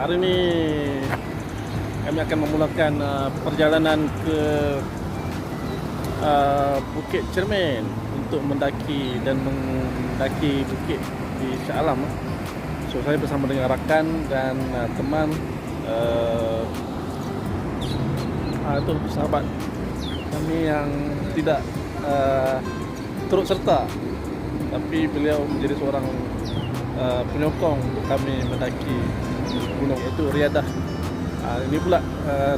Hari ini kami akan memulakan perjalanan ke Bukit Cermin untuk mendaki bukit di Shah Alam. So saya bersama dengan rakan dan teman itu sahabat kami yang tidak turut serta, tapi beliau menjadi seorang penyokong untuk kami mendaki gunung, yaitu Riyadah. Ini pula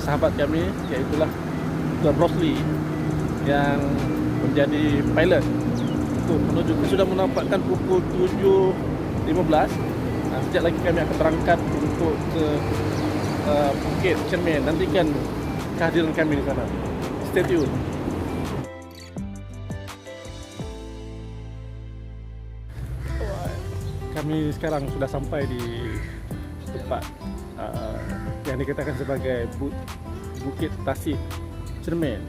sahabat kami, iaitulah Tuan Rosli yang menjadi pilot untuk menuju. Sudah menampakkan pukul 7.15. Sekejap lagi kami akan berangkat untuk ke Bukit Cermin. Nantikan kehadiran kami di sana. Stay tune. Kami sekarang sudah sampai di tempat yang dikatakan sebagai Bukit Tasik Cermin,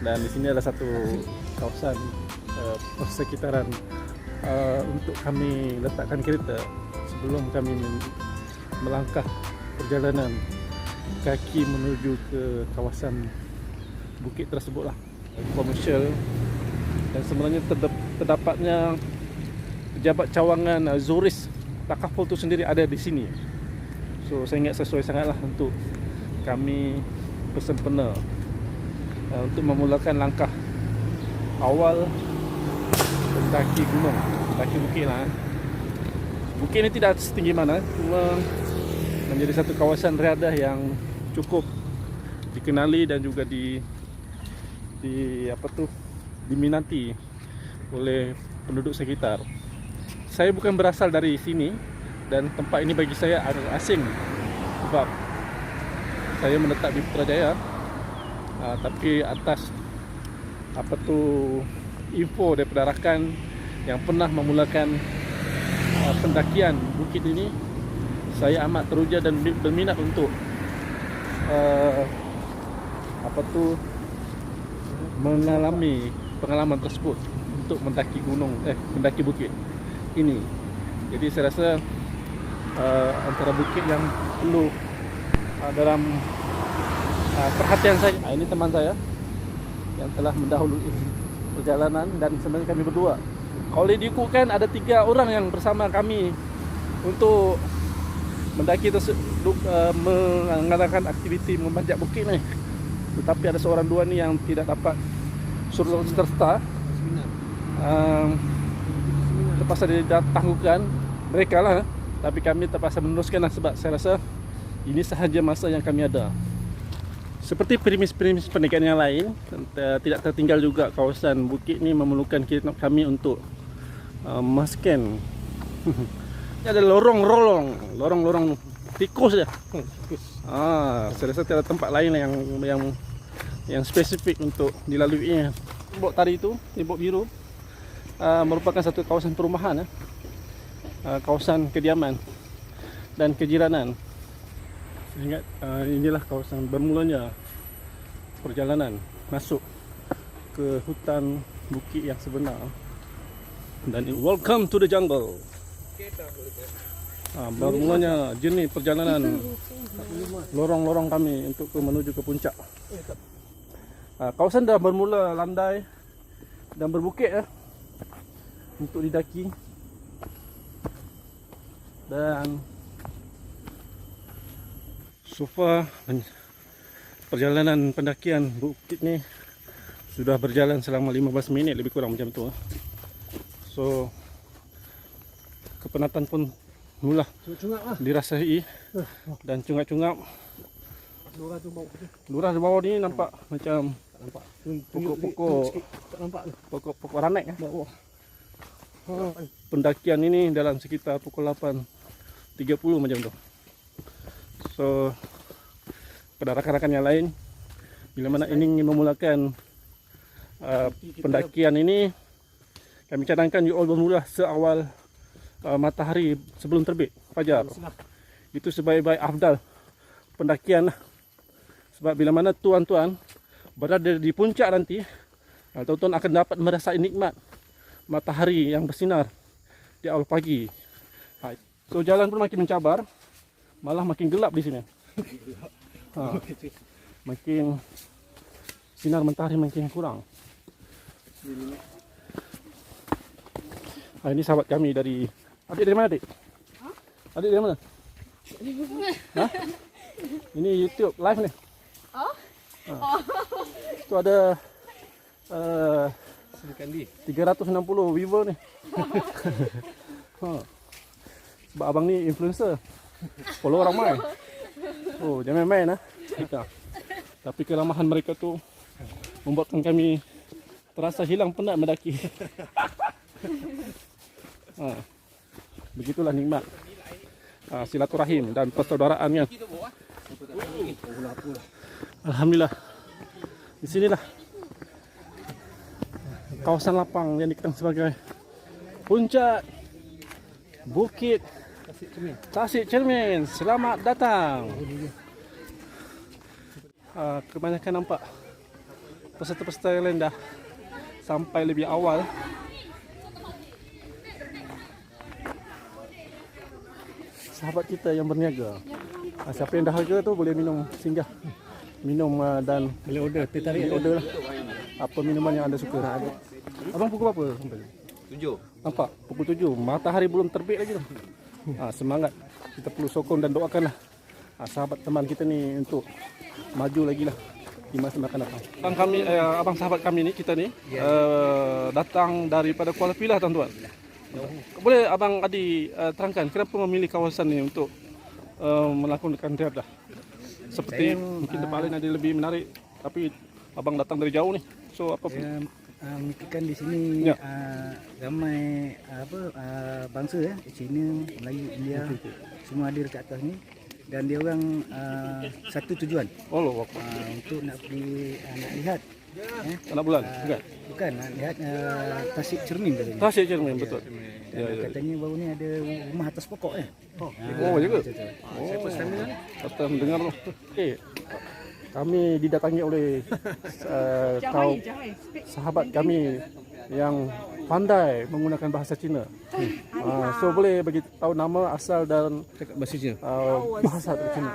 dan di sini ada satu kawasan persekitaran untuk kami letakkan kereta sebelum kami melangkah perjalanan kaki menuju ke kawasan bukit tersebutlah, komersial. Dan sebenarnya terdapatnya pejabat cawangan Zoris Takaful itu sendiri ada di sini. So saya ingat sesuai sangatlah untuk kami bersempena untuk memulakan langkah awal mendaki gunung, mendaki bukit lah. Bukit ini tidak setinggi mana, cuma menjadi satu kawasan riadah yang cukup dikenali dan juga diminati oleh penduduk sekitar. Saya bukan berasal dari sini dan tempat ini bagi saya agak asing sebab saya menetap di Putrajaya, tapi atas info daripada rakan yang pernah memulakan pendakian bukit ini, saya amat teruja dan berminat untuk mengalami pengalaman tersebut untuk mendaki bukit ini. Jadi saya rasa antara bukit yang perlu dalam perhatian saya. Ini teman saya yang telah mendahului perjalanan, dan sebenarnya kami berdua. Kalau diikutkan ada 3 orang yang bersama kami untuk mendaki mengadakan aktiviti memanjat bukit ni. Tetapi ada seorang dua ni yang tidak dapat suruh serta. Terpaksa ditangguhkan mereka lah, tapi kami terpaksa meneruskan lah, sebab saya rasa ini sahaja masa yang kami ada. Seperti premis-premis pendakian yang lain, tidak tertinggal juga kawasan bukit ni memerlukan kami untuk masken. Ini ada lorong tikus dia. Saya rasa tiada tempat lain yang spesifik untuk dilalui. Tembok tadi itu, tembok biru, merupakan satu kawasan perumahan, kawasan kediaman dan kejiranan. Saya ingat inilah kawasan bermulanya perjalanan masuk ke hutan bukit yang sebenar. Dan welcome to the jungle. Bermulanya jenis perjalanan lorong-lorong kami untuk menuju ke puncak. Kawasan dah bermula landai dan berbukit untuk didaki, dan so far perjalanan pendakian bukit ni sudah berjalan selama 15 minit lebih kurang macam tu. So kepenatan pun mula dirasai, dan cungap-cungap lurah di bawah ni nampak macam pokok ranek. Pendakian ini dalam sekitar pukul 8.30 macam tu. So pada rakan-rakan yang lain, bila mana ingin memulakan pendakian ini, kami cadangkan you all bermula seawal matahari sebelum terbit fajar. Itu sebaik-baik afdal pendakian lah. Sebab bila mana tuan-tuan berada di puncak nanti, tuan-tuan akan dapat merasai nikmat matahari yang bersinar di awal pagi. So jalan pun makin mencabar, malah makin gelap di sini. Makin sinar matahari makin kurang. Ini sahabat kami dari... Adik dari mana, adik? Adik dari mana? Hah? Ini YouTube live nih. Itu ada 360 viewer nih. Sebab abang ni influencer. Follow orang ramai. Oh, jangan main-main lah. Tapi keramahan mereka tu membuatkan kami terasa hilang penat mendaki. Begitulah nikmat silaturahim dan persaudaraan. Alhamdulillah. Di sinilah kawasan lapang yang dikenal sebagai puncak Bukit Tasik Cermin. Selamat datang. Kebanyakan nampak peserta-peserta yang lain dah sampai lebih awal. Sahabat kita yang berniaga, siapa yang dahaga tu boleh singgah minum dan boleh order, tertarik order lah apa minuman yang anda suka. Abang pukul berapa sampai? 7. Nampak? Pukul 7. Matahari belum terbit lagi tu. Semangat. Kita perlu sokong dan doakanlah sahabat teman kita ni untuk maju lagi lah di masa akan datang. Abang sahabat kami ni, kita ni datang daripada Kuala Pilah, tuan-tuan. Boleh Abang Adi terangkan kenapa memilih kawasan ni untuk melakukan drive dah? Seperti mungkin tempat lain ada lebih menarik, tapi abang datang dari jauh ni. So apa pun memikirkan di sini ramai bangsa ya, Cina, Melayu, India, semua ada dekat atas ni, dan dia orang satu tujuan. Untuk nak pergi nak lihat anak bulan bukan nak lihat Tasik Cermin tadi. Tasik Cermin, betul. Katanya baru ni ada rumah atas pokok juga. Saya first time mendengar tu. Kami didatangi oleh kaum sahabat kami yang pandai menggunakan bahasa Cina. So boleh bagi tahu nama, asal dan bahasa Cina. Bahasa Cina.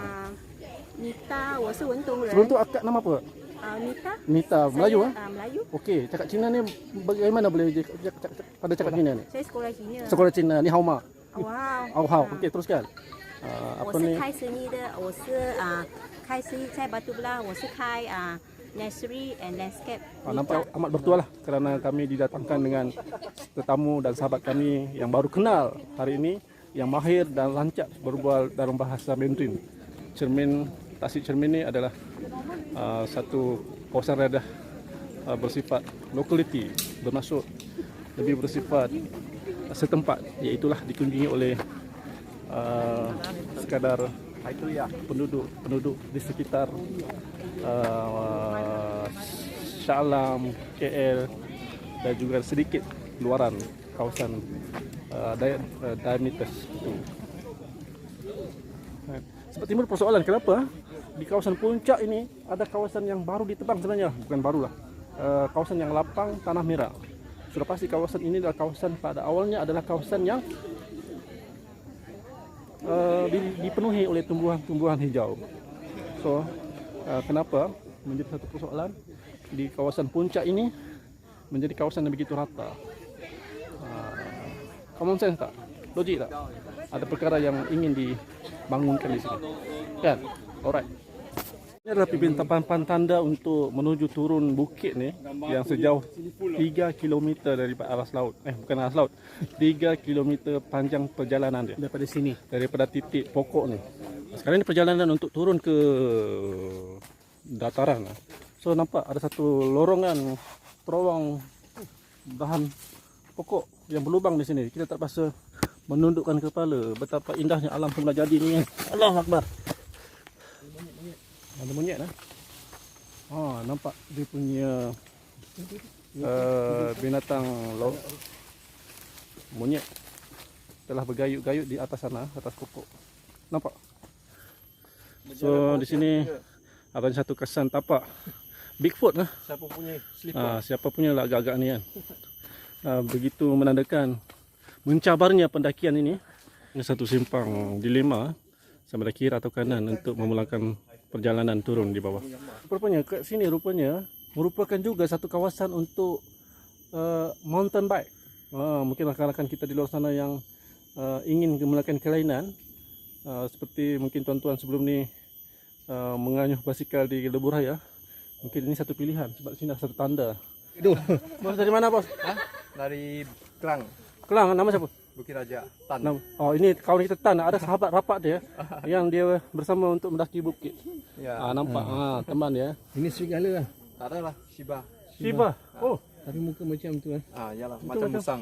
Nita, 我是文东人。 Sebelum tu akak nama apa? Nita, Melayu Melayu. Okey, cakap Cina ni bagaimana boleh pada cakap Cina ni? Saya sekolah Cina. Sekolah Cina ni hao ma. Wow. Okey, teruskan. 我是开生意的，我是开生意在 Batu Belah， 我是开nursery and landscape. Nampak amat bertuah lah kerana kami didatangkan dengan tetamu dan sahabat kami yang baru kenal hari ini, yang mahir dan lancar berbual dalam bahasa Mandarin. Tasik Cermin ni adalah satu kawasan radah bersifat locality, bermaksud lebih bersifat setempat, iaitulah dikunjungi oleh sekadar penduduk di sekitar Shah Alam, KL dan juga sedikit luaran kawasan diameters itu. Sebab timbul persoalan kenapa di kawasan puncak ini ada kawasan yang baru ditebang sebenarnya, bukan barulah, kawasan yang lapang tanah merah. Sudah pasti kawasan ini adalah kawasan pada awalnya adalah kawasan yang dipenuhi oleh tumbuhan-tumbuhan hijau. So kenapa menjadi satu persoalan di kawasan puncak ini menjadi kawasan yang begitu rata? Common sense tak? Logik tak? Ada perkara yang ingin dibangunkan di sini, kan? Alright. Ini adalah pembentangan tanda untuk menuju turun bukit ni yang sejauh 3 km daripada aras laut. Bukan aras laut. 3 km panjang perjalanan dia daripada sini, daripada titik pokok ni. Sekarang ni perjalanan untuk turun ke dataran. So nampak ada satu lorongan terowong bahan pokok yang berlubang di sini. Kita terpaksa menundukkan kepala. Betapa indahnya alam semula jadi ni. Allahu Akbar. Ada monyet lah. Nampak dia punya binatang laut. Monyet telah bergayut-gayut di atas sana, atas pokok. Nampak? So di sini ada satu kesan tapak Bigfoot lah. Siapa punya slipper? Siapa punya lah agak-agak ni kan. Begitu menandakan mencabarnya pendakian ini. Ini satu simpang dilema. sama ada kiri atau kanan untuk memulakan perjalanan turun di bawah. Rupanya ke sini merupakan juga satu kawasan untuk mountain bike. Mungkin rakan-rakan kita di luar sana yang ingin memulakan kelainan, seperti mungkin tuan-tuan sebelum ni menganyuh basikal di Lebuh Raya, mungkin ini satu pilihan sebab sini ada satu tanda. Bos dari mana, Bos? Dari Kelang, Kelang, nama siapa? Bukit Raja, Tan. Oh, ini kawan kita Tan, ada sahabat rapat dia yang dia bersama untuk mendaki bukit. Ya. Nampak teman ya. Ini serigala lah. Tak ada lah, Shiba. Shiba. Oh, Tapi muka macam tu kan. Yalah, macam musang.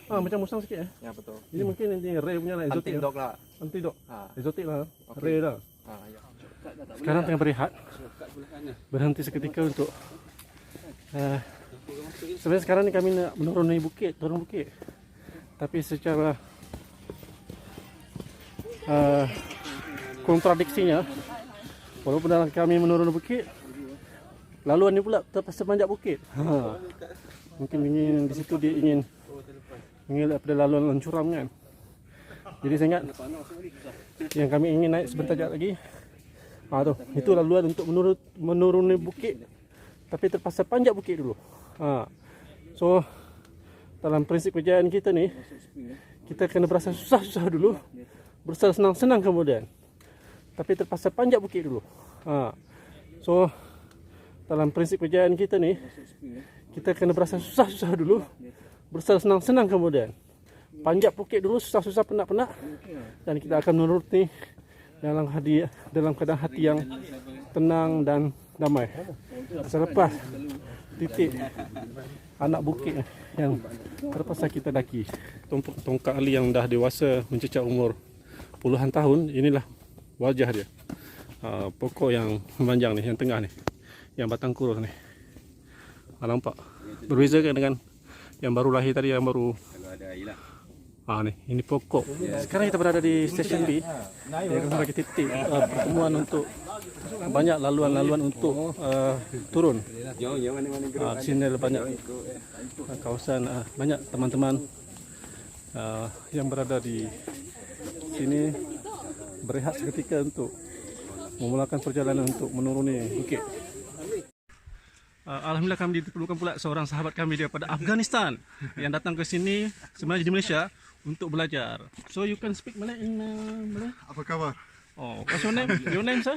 macam musang sikit Ya, betul. Ini mungkin ini rare punya lah, exotic. Hunting dog lah. Hunting dog. Ah. Exotic lah. Okey. Rare lah. Ya. Sekarang tengah berehat. Berhenti seketika untuk sebenarnya sekarang ni kami nak menuruni bukit, turun bukit. Tapi secara kontradiksinya, walaupun dalam kami menurun bukit, laluan ni pula terpaksa panjat bukit. Mungkin ingin di situ dia ingin mengelak pada laluan curam kan. Jadi saya ingat yang kami ingin naik sebentar lagi. Itu laluan untuk menuruni bukit, tapi terpaksa panjat bukit dulu. So dalam prinsip kerjaan kita ni, kita kena berasa susah-susah dulu, berasa senang-senang kemudian, tapi terpaksa panjat bukit dulu. So dalam prinsip kerjaan kita ni, kita kena berasa susah-susah dulu, berasa senang-senang kemudian, panjat bukit dulu, susah-susah, penat-penat, dan kita akan menuruti dalam keadaan hati yang tenang dan damai. Selepas titik anak bukit yang terpaksa kita daki, tongkat Ali yang dah dewasa mencecah umur puluhan tahun, inilah wajah dia. Pokok yang memanjang ni, yang tengah ni, yang batang kurus ni. Nampak? Berbeza kan dengan yang baru lahir tadi, yang baru. Ni, ini pokok. Sekarang kita berada di stesen B. Dia akan bagi titik pertemuan untuk banyak laluan-laluan untuk turun. Di sini ada banyak kawasan, banyak teman-teman yang berada di sini berehat seketika untuk memulakan perjalanan untuk menuruni bukit. Alhamdulillah kami diperlukan pula seorang sahabat kami daripada Afghanistan yang datang ke sini sebenarnya di Malaysia untuk belajar. So you can speak Malay in Malay? Apa khabar? Oh, what's your name? Your name, sir?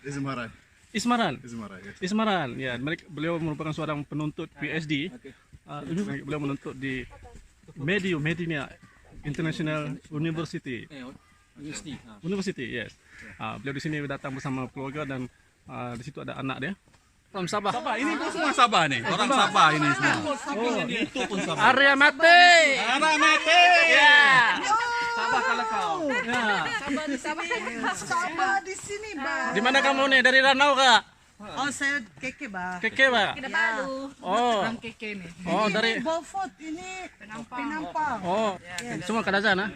Ismaran. Ismaran. Yes. Ismaran. Ya, beliau merupakan seorang penuntut PhD. Beliau menuntut di Medina International University. University, yes. Beliau di sini datang bersama keluarga dan di situ ada anak dia. From Sabah. Sabah, ini semua Sabah nih. Orang Sabah ini semua. Itu pun Sabah. Arya Mate. Arya Mate. Ya. Sabah kalau kau. Ya. Sabah di sini, Bang. Di mana kamu nih? Dari Ranau kah? Oh, saya Keke, Bang. Keke, Pak. Kinabalu. Oh. Orang Keke nih. Oh, dari Beaufort, ini Penampang. Oh, semua Kadazan ah.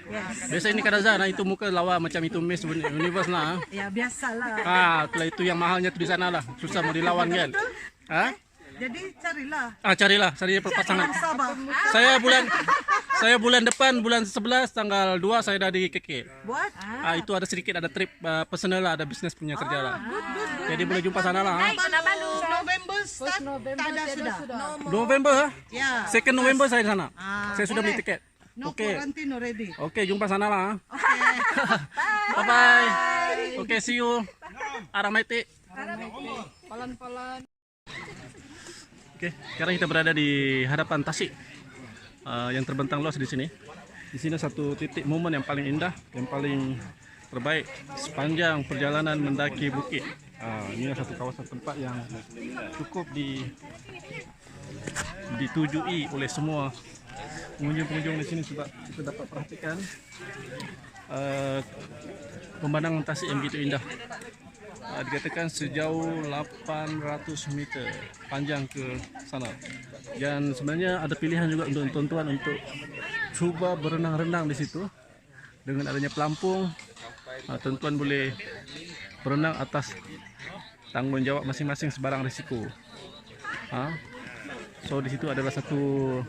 Biasa ini Kadazan, itu muka lawa macam itu Miss Universe lah. Ya, biasalah. Itulah itu yang mahalnya tu di sana lah. Susah mau dilawan kan. Jadi carilah. Cari pasangan. Sabah. Saya bulan depan, bulan 11 tanggal 2 saya dah di KK. Buat? Itu ada sedikit, ada trip personal lah, ada bisnes punya kerja lah. Good. Jadi boleh jumpa sana lah. November start, tak ada sudah. November Ya. 2 November saya di sana. Saya sudah beli tiket. No Okey. quarantine already. Oke, jumpa sana lah. Okay. Bye bye. Oke, see you. Aramete. Oke, sekarang kita berada di hadapan Tasik yang terbentang luas di sini. Di sini satu titik momen yang paling indah, yang paling terbaik sepanjang perjalanan mendaki bukit. Ini satu kawasan tempat yang cukup ditujui oleh semua pengunjung-pengunjung di sini sebab kita dapat perhatikan pemandangan Tasik yang begitu indah. Dikatakan sejauh 800 meter panjang ke sana. Dan sebenarnya ada pilihan juga untuk tuan-tuan untuk cuba berenang-renang di situ. Dengan adanya pelampung, tuan-tuan boleh berenang atas tanggungjawab masing-masing sebarang risiko. So di situ adalah satu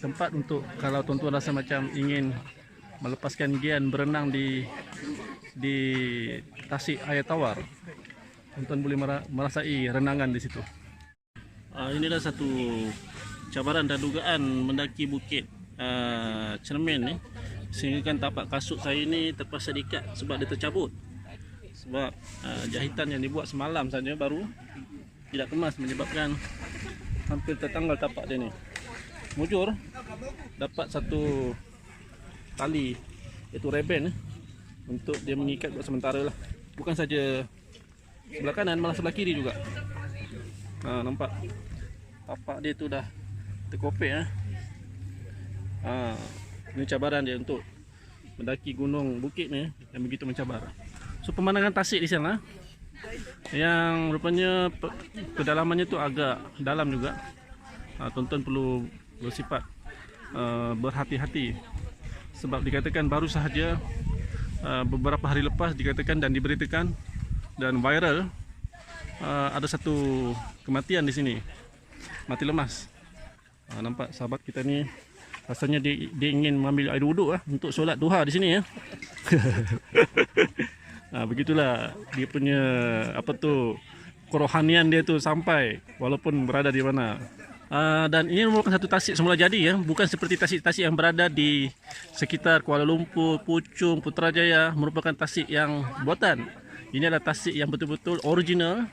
tempat untuk kalau tuan-tuan rasa macam ingin melepaskan gian berenang di di Tasik Air Tawar. Tonton boleh merasai renangan di situ. Inilah satu cabaran dan dugaan mendaki bukit Cermin ni. Sehingga kan tapak kasut saya ini terpaksa diikat sebab dia tercabut. Sebab jahitan yang dibuat semalam saja baru tidak kemas, menyebabkan hampir tertanggal tapak dia ni. Mujur dapat satu tali, iaitu reben untuk dia mengikat buat sementara lah. Bukan saja sebelah kanan, malah sebelah kiri juga. Nampak tapak dia tu dah terkopek. Ini cabaran dia untuk mendaki gunung bukit ni yang begitu mencabar. So pemandangan Tasik di sana yang rupanya kedalamannya tu agak dalam juga. Tonton perlu bersifat berhati-hati sebab dikatakan baru sahaja beberapa hari lepas dikatakan dan diberitakan dan viral ada satu kematian di sini, mati lemas. Nampak sahabat kita ni rasanya dia ingin mengambil air wuduk untuk solat duha di sini ya. Begitulah dia punya kerohanian dia tu sampai walaupun berada di mana. Dan ini merupakan satu tasik semula jadi ya, bukan seperti tasik-tasik yang berada di sekitar Kuala Lumpur, Puchong, Putrajaya, merupakan tasik yang buatan. Ini adalah tasik yang betul-betul original,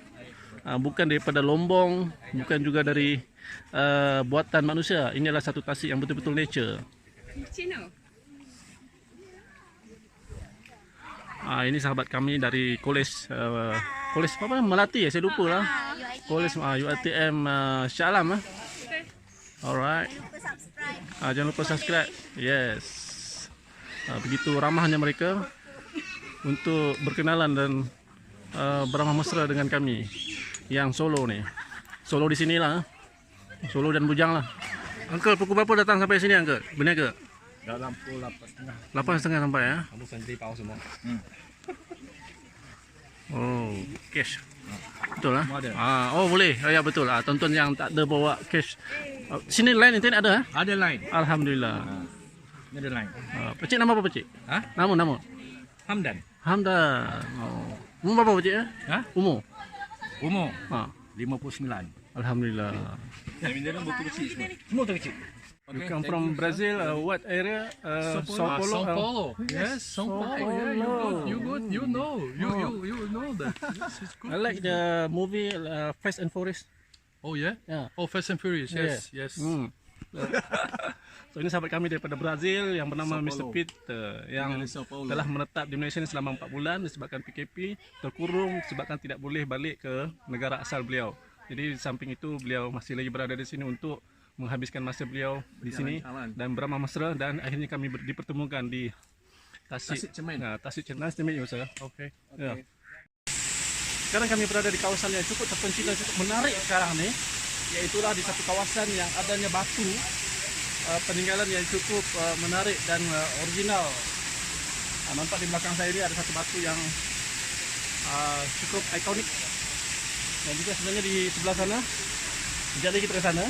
bukan daripada Lombong, bukan juga dari buatan manusia. Ini adalah satu tasik yang betul-betul nature. Ini sahabat kami dari Kolej apa Melati ya, saya lupa lah. Kolej UiTM Shah Alam. Alright. Jangan lupa subscribe. Yes. Begitu ramahnya mereka untuk berkenalan dan beramah mesra dengan kami yang Solo ni. Solo di sinilah. Solo dan Bujang lah. Uncle, pukul berapa datang sampai sini Uncle? Benar ke? Dalam pukul 8.30. 8.30 sampai ya? Kamu sendiri tahu semua. Oh, cash. Betul lah? Oh boleh. Ya betul lah. Tonton yang tak ada bawa cash. Sini line internet ada? Ada line. Alhamdulillah. Ini ada line. Pecik nama apa pecik? Nama? Hamdan. Hamdan. Umur berapa pecik ya? Umur? 59. Alhamdulillah. Yang ini dah betul kecil semua. Semua terkecil. You come from Brazil, what area? Sao Paulo. Yes, São Paulo. Yeah, you good. You know that. This is good. I like the movie Fast and Furious. Oh yeah. Yeah. Oh, Fast and Furious. Yes, yes. So ini sahabat kami daripada Brazil yang bernama Mr. Peter yang telah menetap di Malaysia selama 4 bulan disebabkan PKP, terkurung disebabkan tidak boleh balik ke negara asal beliau. Jadi di samping itu beliau masih lagi berada di sini untuk menghabiskan masa beliau di sini dan beramah mesra, dan akhirnya kami dipertemukan di Tasik Cermin. Tasik Cermin. Nice to meet you, sir. Okay. Yeah. Sekarang kami berada di kawasan yang cukup terpencil dan cukup menarik sekarang ni, iaitulah di satu kawasan yang adanya batu peninggalan yang cukup menarik dan original. Nampak di belakang saya ini ada satu batu yang cukup ikonik. Dan juga sebenarnya di sebelah sana, sekejap lagi kita ke sana,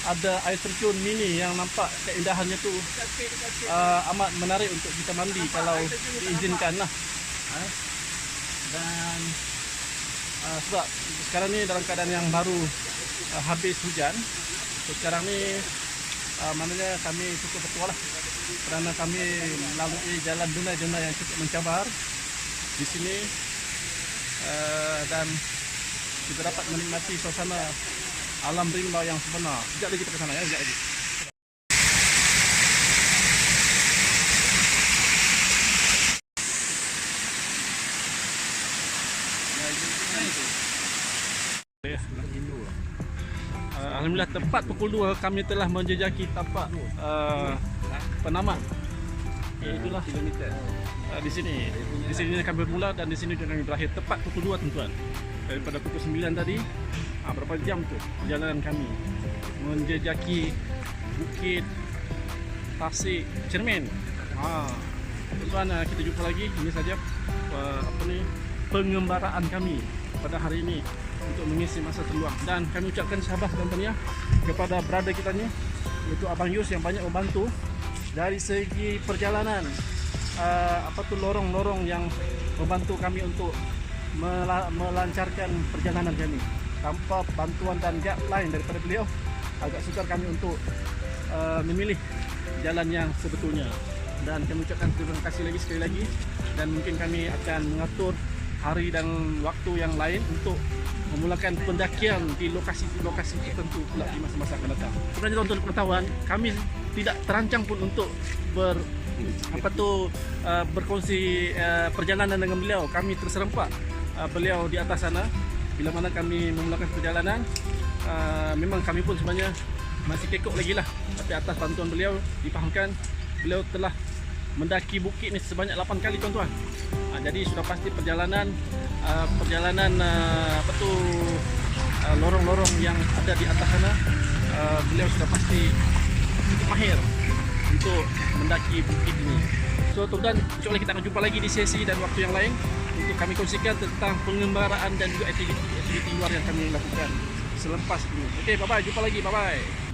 ada air terjun mini yang nampak keindahannya tu amat menarik untuk kita mandi kalau diizinkan lah. Dan sebab sekarang ni dalam keadaan yang baru habis hujan, so sekarang ni maknanya kami cukup bertuah lah, kerana kami melalui jalan dunai-dunai yang cukup mencabar di sini, dan kita dapat menikmati suasana alam rimba yang sebenar. Sekejap lagi kita ke sana ya, sekejap lagi. Alhamdulillah tepat pukul 2 kami telah menjejaki tapak penamat. Itulah kilometer. Di sini kami bermula dan di sini kami berakhir tepat pukul 2 tuan-tuan. Daripada pukul 9 tadi, berapa jam tu perjalanan kami menjejaki bukit Tasik Cermin. Tuan-tuan, kita jumpa lagi. Ini saja pengembaraan kami pada hari ini untuk mengisi masa terluang, dan kami ucapkan sahabat dan tahniah kepada brother kita ni, iaitu Abang Yus yang banyak membantu dari segi perjalanan lorong-lorong yang membantu kami untuk melancarkan perjalanan kami. Tanpa bantuan dan guideline daripada beliau, agak sukar kami untuk memilih jalan yang sebetulnya. Dan kami ucapkan terima kasih lagi sekali lagi, dan mungkin kami akan mengatur hari dan waktu yang lain untuk memulakan pendakian di lokasi-lokasi tertentu pula di masa-masa akan datang. Sebenarnya untuk pengetahuan, kami tidak terancang pun untuk berkongsi perjalanan dengan beliau. Kami terserempak beliau di atas sana. Bila mana kami memulakan perjalanan, memang kami pun sebenarnya masih kekok lagi lah. Tapi atas bantuan beliau difahamkan, beliau telah mendaki bukit ni sebanyak 8 kali tuan-tuan. Jadi sudah pasti perjalanan lorong-lorong yang ada di atas sana, beliau sudah pasti cukup mahir untuk mendaki bukit ini. So tuan-tuan, insyaAllah kita akan jumpa lagi di sesi dan waktu yang lain untuk kami kongsikan tentang pengembaraan dan juga aktiviti luar yang kami lakukan selepas ini. Okey, bye-bye, jumpa lagi, bye-bye.